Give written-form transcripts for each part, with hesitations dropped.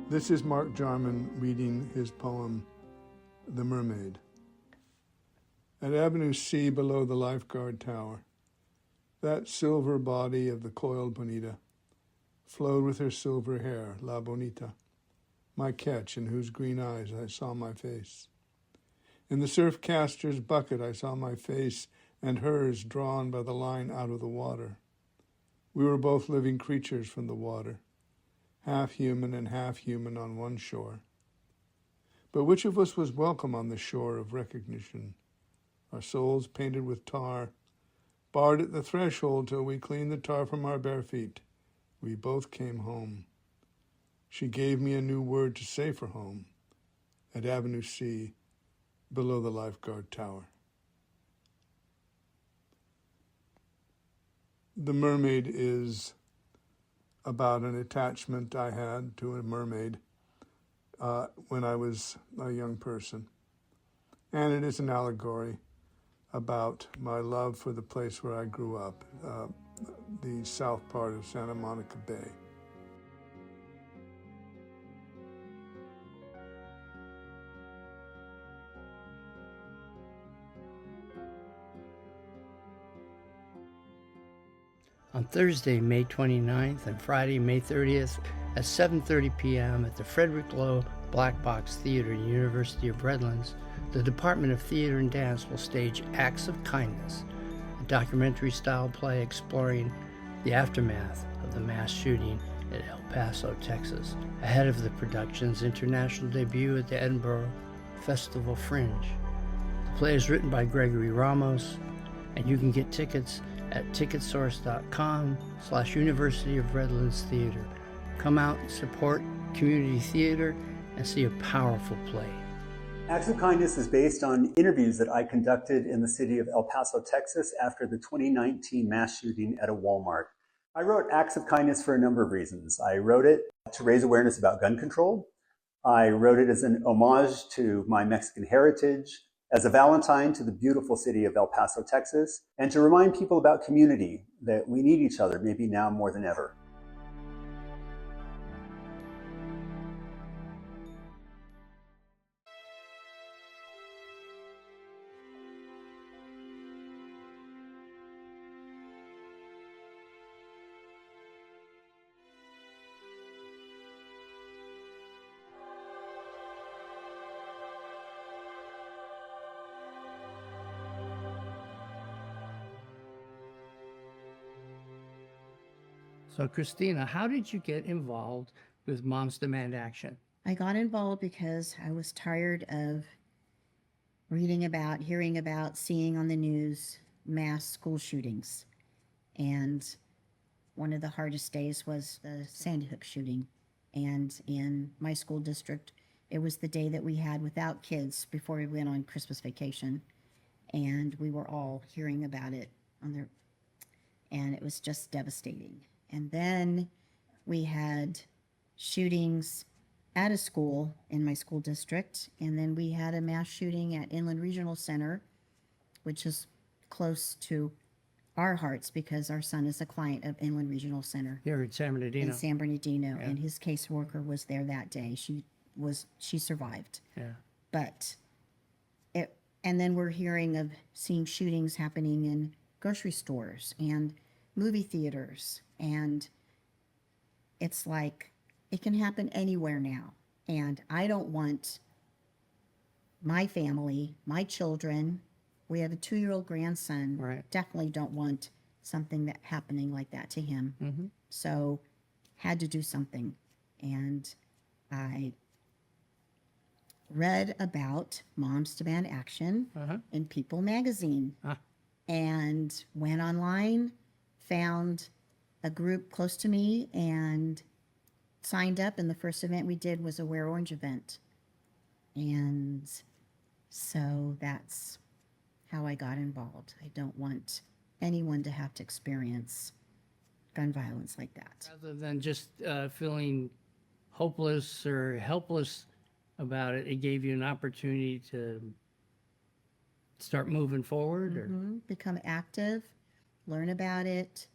This is Mark Jarman reading his poem, The Mermaid. At Avenue C below the lifeguard tower, that silver body of the coiled bonita flowed with her silver hair, La Bonita, my catch in whose green eyes I saw my face. In the surf caster's bucket I saw my face and hers drawn by the line out of the water. We were both living creatures from the water, half human and half human on one shore. But which of us was welcome on the shore of recognition? Our souls painted with tar, barred at the threshold till we cleaned the tar from our bare feet. We both came home. She gave me a new word to say for home, at Avenue C, below the lifeguard tower. The Mermaid is about an attachment I had to a mermaid when I was a young person. And it is an allegory about my love for the place where I grew up, the south part of Santa Monica Bay. On Thursday, May 29th and Friday, May 30th at 7:30 p.m. at the Frederick Lowe Black Box Theater, University of Redlands, the Department of Theater and Dance will stage Acts of Kindness, a documentary-style play exploring the aftermath of the mass shooting at El Paso, Texas, ahead of the production's international debut at the Edinburgh Festival Fringe. The play is written by Gregory Ramos, and you can get tickets at ticketsource.com/University of Redlands Theater. Come out and support community theater and see a powerful play. Acts of Kindness is based on interviews that I conducted in the city of El Paso, Texas after the 2019 mass shooting at a Walmart. I wrote Acts of Kindness for a number of reasons. I wrote it to raise awareness about gun control. I wrote it as an homage to my Mexican heritage, as a Valentine to the beautiful city of El Paso, Texas, and to remind people about community, that we need each other, maybe now more than ever. So Christina, how did you get involved with Moms Demand Action? I got involved because I was tired of reading about, hearing about, seeing on the news mass school shootings. And one of the hardest days was the Sandy Hook shooting. And in my school district, it was the day that we had without kids before we went on Christmas vacation. And we were all hearing about it and it was just devastating. And then we had shootings at a school in my school district. And then we had a mass shooting at Inland Regional Center, which is close to our hearts because our son is a client of Inland Regional Center. Here in San Bernardino. In San Bernardino. Yeah. And his caseworker was there that day. She survived. Yeah. But and then we're hearing of seeing shootings happening in grocery stores and movie theaters. And it's like, it can happen anywhere now. And I don't want my family, my children, we have a 2-year-old grandson, right. Definitely don't want something that happening like that to him. Mm-hmm. So had to do something. And I read about Moms Demand Action in People magazine and went online, found a group close to me and signed up, and the first event we did was a Wear Orange event. And so that's how I got involved. I don't want anyone to have to experience gun violence like that. Rather than just feeling hopeless or helpless about it, it gave you an opportunity to start moving forward? Or become active, learn about it,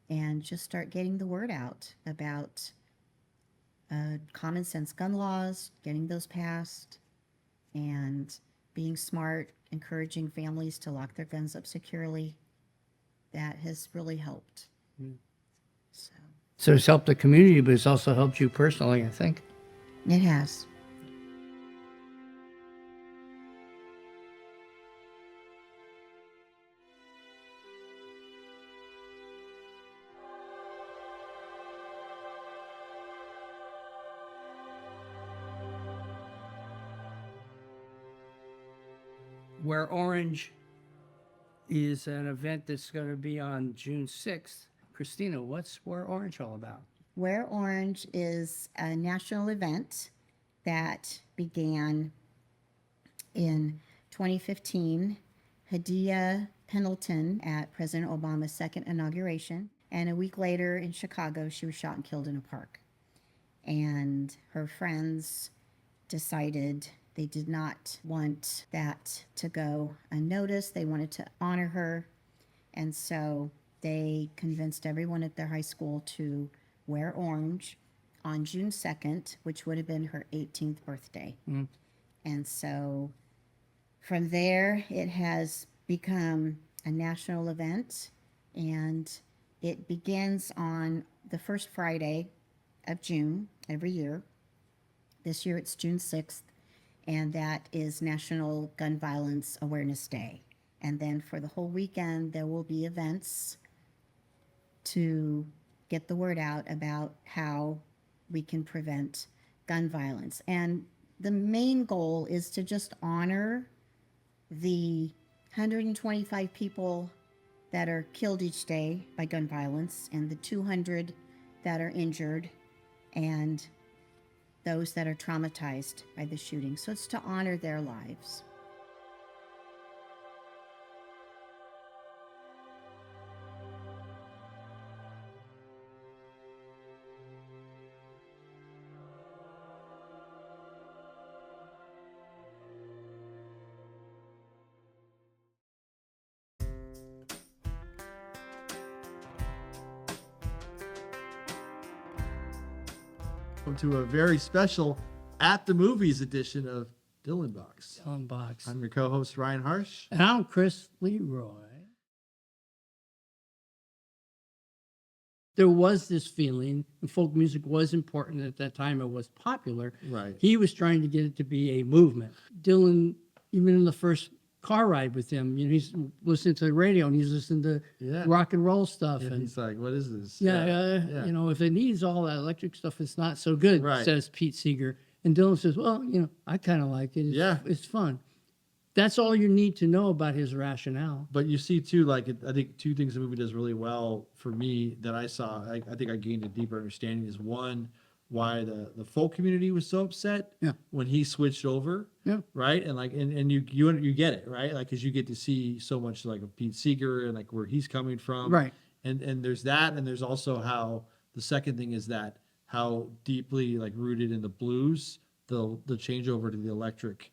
and just start getting the word out about common sense gun laws, getting those passed, and being smart, encouraging families to lock their guns up securely. That has really helped. So So it's helped the community, but it's also helped you personally, I think. it has. Wear Orange is an event that's going to be on June 6th. Christina, what's Wear Orange all about? Wear Orange is a national event that began in 2015. Hadia Pendleton at President Obama's second inauguration. And a week later in Chicago, she was shot and killed in a park. And her friends decided they did not want that to go unnoticed. They wanted to honor her. And so they convinced everyone at their high school to wear orange on June 2nd, which would have been her 18th birthday. And so from there, it has become a national event, and it begins on the first Friday of June every year. This year it's June 6th, and that is National Gun Violence Awareness Day. And then for the whole weekend, there will be events to get the word out about how we can prevent gun violence. And the main goal is to just honor the 125 people that are killed each day by gun violence and the 200 that are injured and those that are traumatized by the shooting. So it's to honor their lives. Welcome to a very special At the Movies edition of Dylan Box. Dylan Box. I'm your co-host, Ryan Harsh. And I'm Chris LeRoy. There was this feeling, and folk music was important at that time. It was popular. Right. He was trying to get it to be a movement. Dylan, even in the first car ride with him, he's listening to the radio and he's listening to rock and roll stuff. And he's like, what is this? Yeah. If it needs all that electric stuff, it's not so good, says Pete Seeger. And Dylan says, well, I kind of like it. It's fun. That's all you need to know about his rationale. But you see, too, I think two things the movie does really well for me that I saw, I think I gained a deeper understanding is one, why the folk community was so upset when he switched over. Yeah. Right. And and you get it, right? Cause you get to see so much of Pete Seeger and where he's coming from. Right. And there's that. And there's also how the second thing is that how deeply rooted in the blues, the changeover to the electric,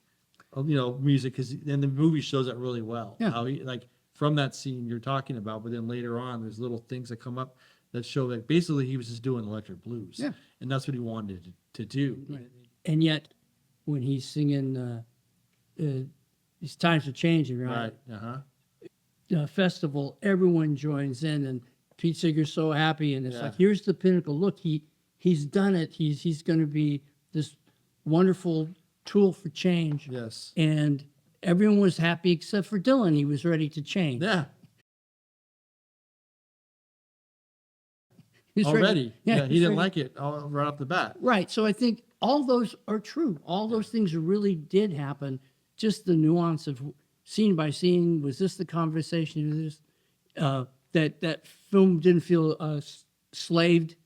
music. Cause then the movie shows that really well. Yeah. How he from that scene you're talking about, but then later on, there's little things that come up that show that basically he was just doing electric blues. Yeah. And that's what he wanted to do. Right. And yet, when he's singing, these times are changing, right? Uh-huh. The festival, everyone joins in, and Pete Seeger's so happy, and it's here's the pinnacle. Look, he's done it. He's going to be this wonderful tool for change. Yes. And everyone was happy except for Dylan. He was ready to change. Yeah. Already. Yeah, he didn't like it right off the bat. Right. So I think all those are true. All those things really did happen. Just the nuance of scene by scene. Was this the conversation? Was this, that film didn't feel slaved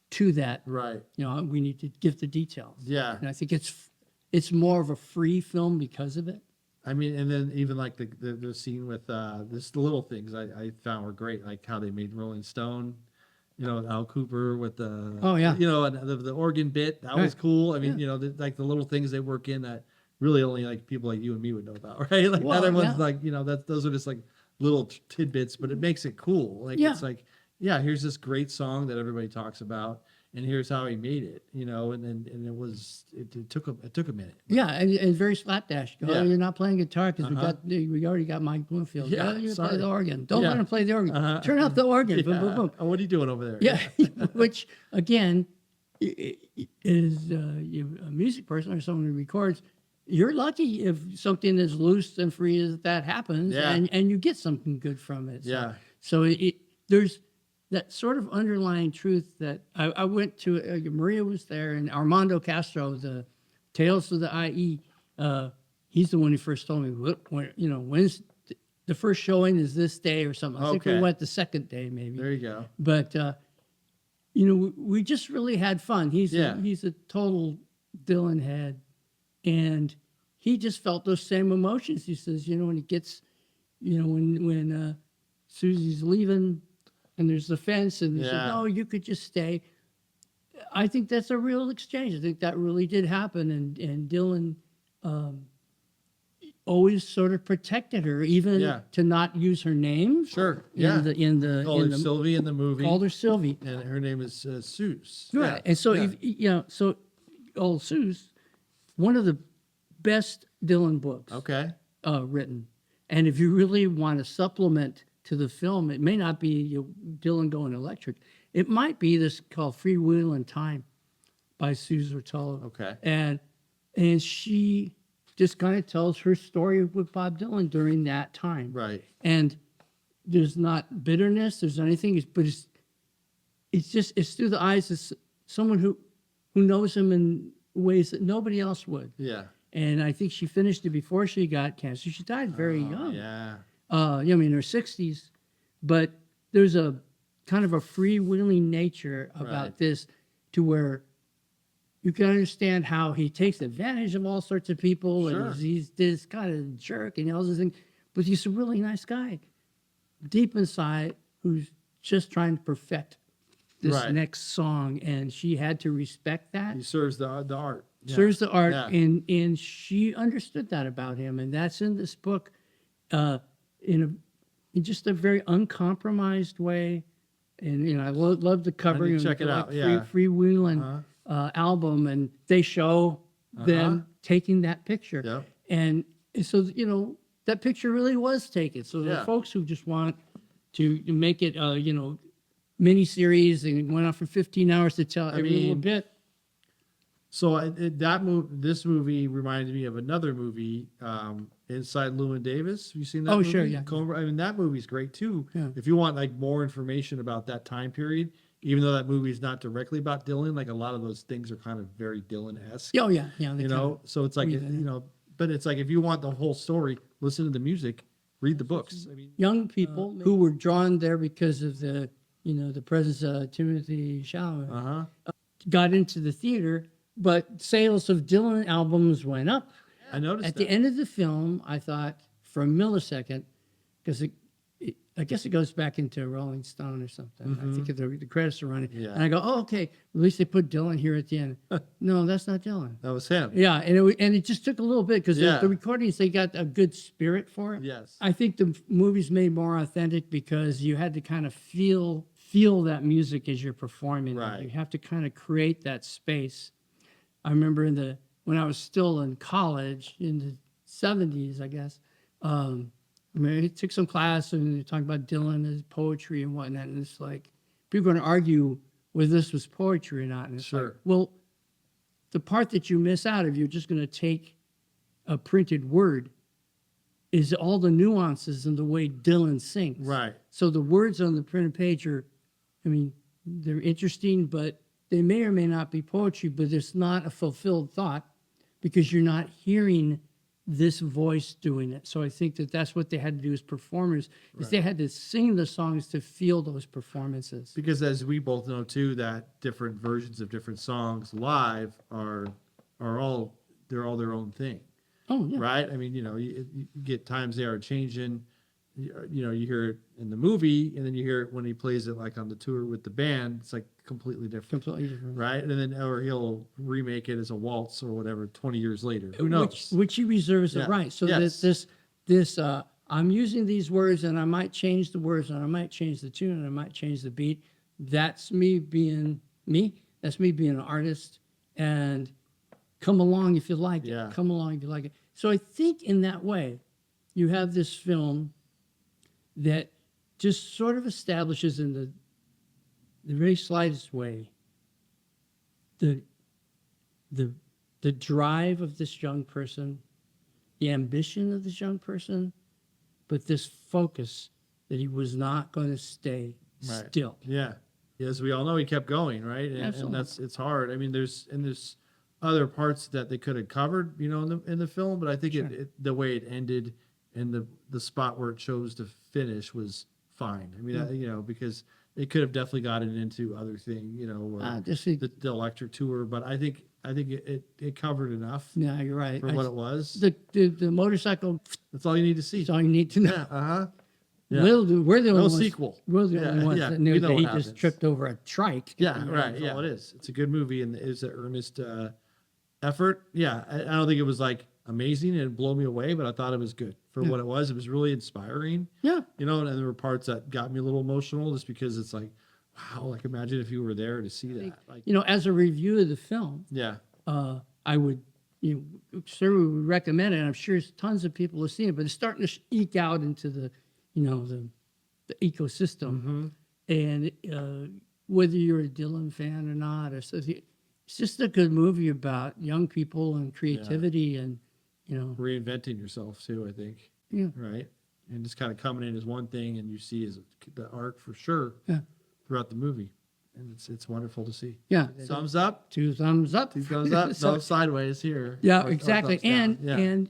to that. Right. We need to give the details. Yeah. And I think it's more of a free film because of it. I mean, and then even the scene with the little things I found were great, like how they made Rolling Stone. Al Cooper with the and the organ bit, that was cool. I mean, the little things they work in that really only people like you and me would know about, right? Not everyone's those are just little tidbits, but it makes it cool. It's here's this great song that everybody talks about, and here's how he made it, you know, and it took a minute. Yeah, and very slapdash. Oh, Yeah. you're not playing guitar because we already got Mike Bloomfield. Yeah, Oh, you play sorry. the organ. Don't Yeah. let him play the organ. Turn up the organ. Boom, boom, boom. Oh, what are you doing over there? Yeah, which again is you a music person or someone who records. You're lucky if something as loose and free as that happens, Yeah. and you get something good from it. Yeah. So there's that sort of underlying truth that I went to. Maria was there, and Armando Castro, the Tales of the IE. He's the one who first told me when's the first showing is this day or something. I think we Okay. went the second day maybe. There you go. But we just really had fun. He's a total Dylan head, and he just felt those same emotions. He says, when he gets, when Susie's leaving, and there's the fence, and he said, Yeah. "No, you could just stay." I think that's a real exchange. I think that really did happen, and Dylan always sort of protected her, even Yeah. to not use her name. Sure. In Yeah. the Called her Sylvie in the movie. called her Sylvie. And her name is Suze. Right. Yeah. And so, Yeah. so old Suze, one of the best Dylan books Okay. written. And if you really want to supplement to the film, it may not be Dylan going electric. It might be this called Free Will and Time by Suze Rotolo. Okay. And she just kind of tells her story with Bob Dylan during that time. Right. And there's not bitterness, there's anything, but it's through the eyes of someone who knows him in ways that nobody else would. Yeah. And I think she finished it before she got cancer. She died very young. Yeah. In her 60s. But there's a kind of a freewheeling nature about Right. this, to where you can understand how he takes advantage of all sorts of people. Sure. And he's this kind of jerk and all this thing. But he's a really nice guy deep inside, who's just trying to perfect this Right. next song. And she had to respect that. He serves the art. Yeah. Serves the art, Yeah. and she understood that about him, and that's in this book, in just a very uncompromised way. And I love the cover. I need to you know, check it like out, yeah. Freewheeling album, and they show them taking that picture. Yep. And so that picture really was taken. So the Yeah. folks who just want to make it mini series and went on for 15 hours to tell every little mean, bit. So this movie reminded me of another movie, Inside Llewyn Davis. Have you seen that Oh, movie? sure, yeah. Cobra. I mean, that movie's great too. Yeah. If you want like more information about that time period, even though that movie is not directly about Dylan, like a lot of those things are kind of very Dylan-esque. Oh yeah, yeah. they So it's like, weave it in. but it's like if you want the whole story, listen to the music, read the books. I mean, young people who were drawn there because of the presence of Timothy Chalamet got into the theater, but sales of Dylan albums went up. I noticed At that. the end of the film, I thought for a millisecond, because I guess it goes back into Rolling Stone or something. I think the credits are running, Yeah. and I go, "Oh, okay. At least they put Dylan here at the end." No, that's not Dylan. That was him. Yeah, and it just took a little bit because Yeah. the recordings, they got a good spirit for it. Yes. I think the movie's made more authentic because you had to kind of feel that music as you're performing. Right. You have to kind of create that space. I remember when I was still in college in the 70s, I guess. I took some class and they talking about Dylan, his poetry and whatnot, and it's like people are going to argue whether this was poetry or not. And it's Sure. like, well, the part that you miss out if you're just going to take a printed word is all the nuances and the way Dylan sings. Right. So the words on the printed page they're interesting, but they may or may not be poetry, but it's not a fulfilled thought because you're not hearing this voice doing it. So I think that's what they had to do as performers, is they had to sing the songs to feel those performances. Because as we both know too, that different versions of different songs live are all their own thing, Oh, yeah. right? I mean, you get times they are changing. You hear it in the movie, and then you hear it when he plays it like on the tour with the band. It's like completely different, Completely different. right? And then or he'll remake it as a waltz or whatever 20 years later. Who knows? Which he reserves Yeah. the right. So Yes. this I'm using these words and I might change the words and I might change the tune and I might change the beat. That's me being me. That's me being an artist. And come along if you like it. Yeah. Come along if you like it. So I think in that way, you have this film that just sort of establishes in the very slightest way the drive of this young person, the ambition of this young person, but this focus that he was not going to stay Right. still. Yeah. As we all know, he kept going, right? And Absolutely. it's hard. I mean, there's other parts that they could have covered, you know, in the film, but I think Sure. the way it ended and the spot where it chose to finish was fine. I mean, you know, because it could have definitely gotten into other thing, you know, or Just the electric tour, but I think it covered enough yeah, you're right. for what it was. The motorcycle That's all you need to see. is all you need to know. Yeah, uh-huh. Yeah. We're the only ones, sequel. We're the Yeah, only ones yeah, that we knew know that what he happens. just tripped over a trike. Yeah, You know, right. that's Yeah, all it is. It's a good movie and it's an earnest effort. Yeah, I don't think it was like amazing and blow me away, but I thought it was good for what it was. It was really inspiring. Yeah. You know, and there were parts that got me a little emotional just because it's like, wow, like imagine if you were there to see that. Like, You know, as a review of the film, yeah, I would, certainly would recommend it. And I'm sure tons of people have seen it, but it's starting to eke out into the, the ecosystem. And whether you're a Dylan fan or not, or so, it's just a good movie about young people and creativity and, reinventing yourself too, I think. Yeah. Right. And just kind of coming in as one thing and you see as the arc for sure Yeah. throughout the movie. And it's wonderful to see. Yeah. Thumbs up. 2 thumbs up. 2 thumbs up. So- No sideways here. Yeah, Or exactly. thumbs down. And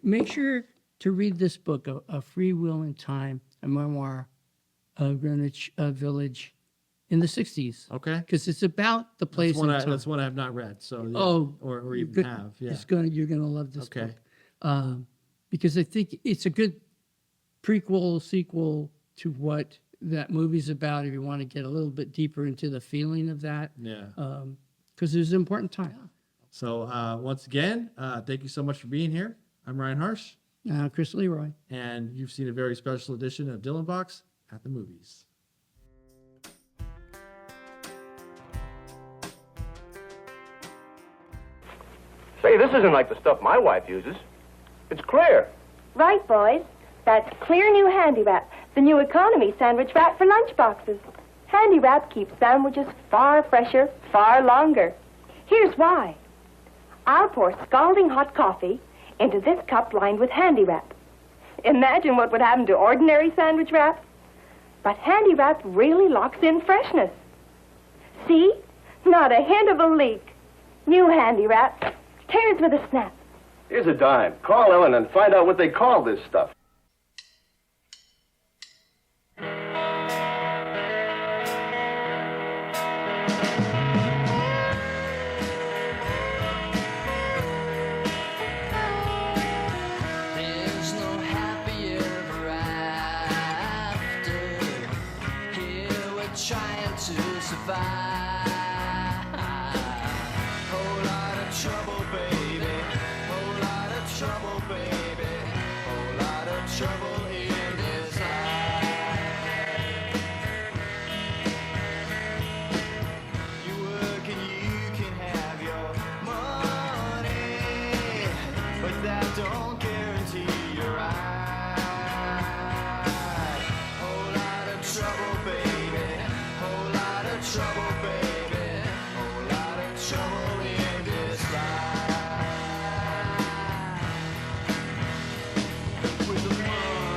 make sure to read this book, A Free Will in Time, a memoir of Greenwich Village in the 60s. Okay. Because it's about the place and time. That's one I have not read. So yeah. Oh, or even good. have. Yeah. You're gonna love this Okay. book. Because I think it's a good prequel, sequel to what that movie's about. If you want to get a little bit deeper into the feeling of that, Yeah. because it's an important time. So once again, thank you so much for being here. I'm Ryan Harsh, Chris LeRoy. and you've seen a very special edition of Dylan Box at the Movies. Say, this isn't like the stuff my wife uses. It's clear. Right, boys. That's Clear New Handy Wrap, the new economy sandwich wrap for lunchboxes. Handy Wrap keeps sandwiches far fresher, far longer. Here's why. I'll pour scalding hot coffee into this cup lined with Handy Wrap. Imagine what would happen to ordinary sandwich wrap. But Handy Wrap really locks in freshness. See? Not a hint of a leak. New Handy Wrap tears with a snap. Here's a dime. Call Ellen and find out what they call this stuff. There's no happy ever after. Here we're trying to survive. Whole lot of trouble, baby. Whole lot of trouble, baby. Whole lot of trouble in this life. You work and you can have your money, but that don't guarantee you're right. Whole lot of trouble, baby. Whole lot of trouble, baby. Whole lot of trouble in this life. With the money.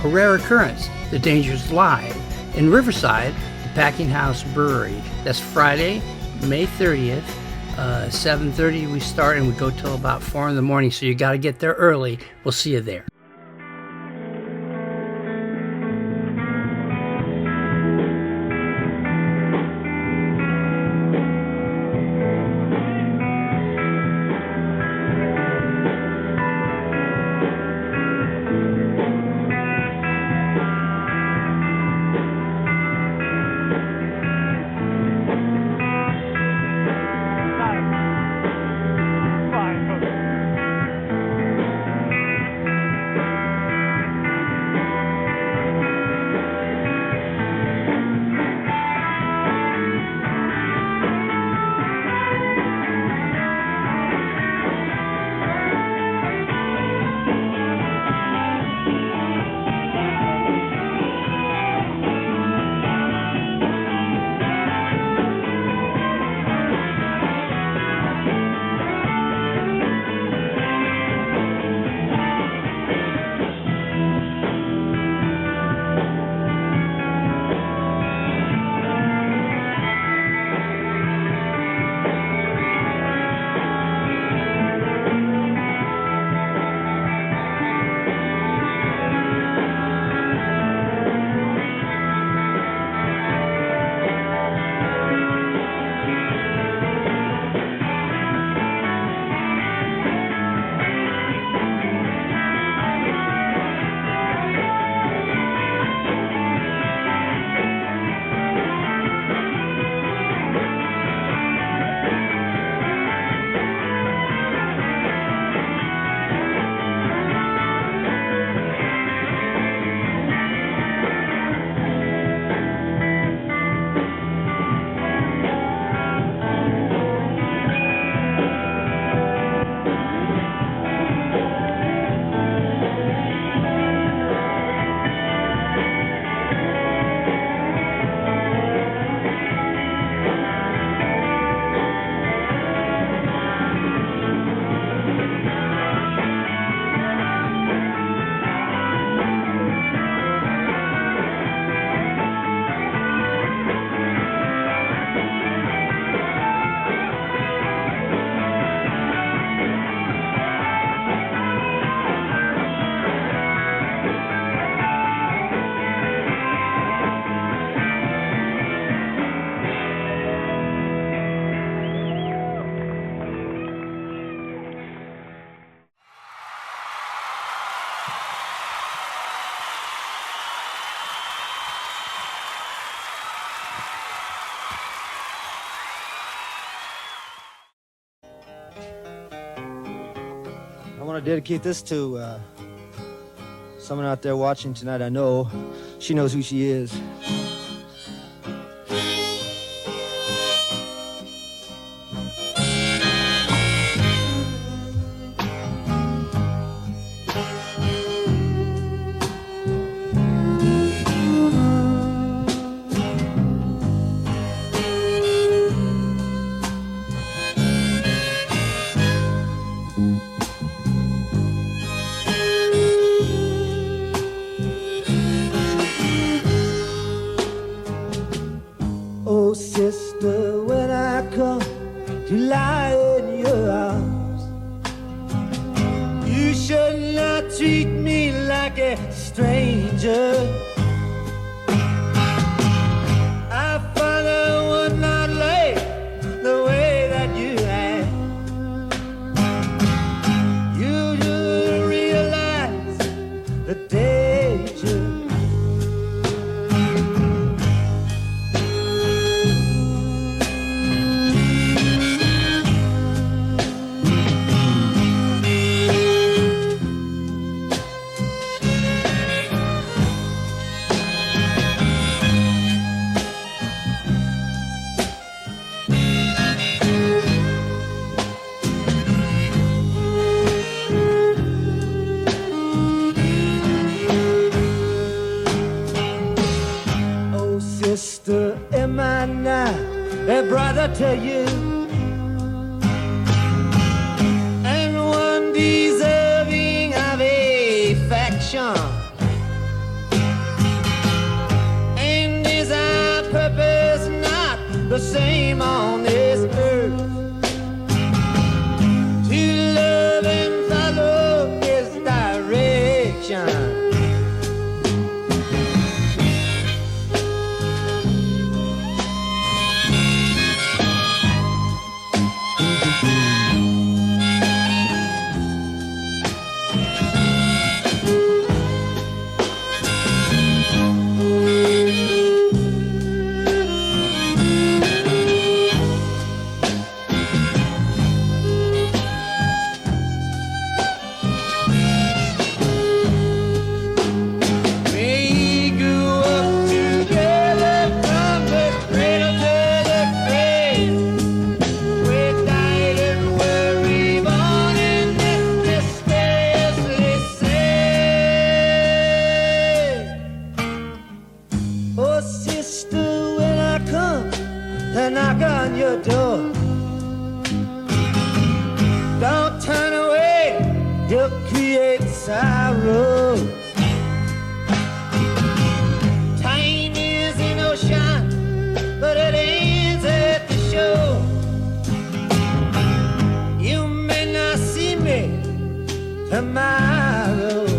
A Rare Occurrence, The Dangers Live. In Riverside, the Packing House Brewery. That's Friday, May 30th, 7:30 we start and we go till about 4 in the morning, so you got to get there early. We'll see you there. I want to dedicate this to someone out there watching tonight. I know she knows who she is. Oh, sister, when I come to lie in your arms, you should not treat me like a stranger. I find I would not lay the way that you have. You do realize the danger. Sister, am I not a brother to you? And one deserving of affection. same on this earth. To love and follow his direction. We grew up together from the cradle to the grave. We died and were reborn in this mysteriously safe. Oh, sister, when I come to knock on your door, don't turn away, you'll create sorrow. Time is an ocean, but it ends at the shore. You may not see me tomorrow.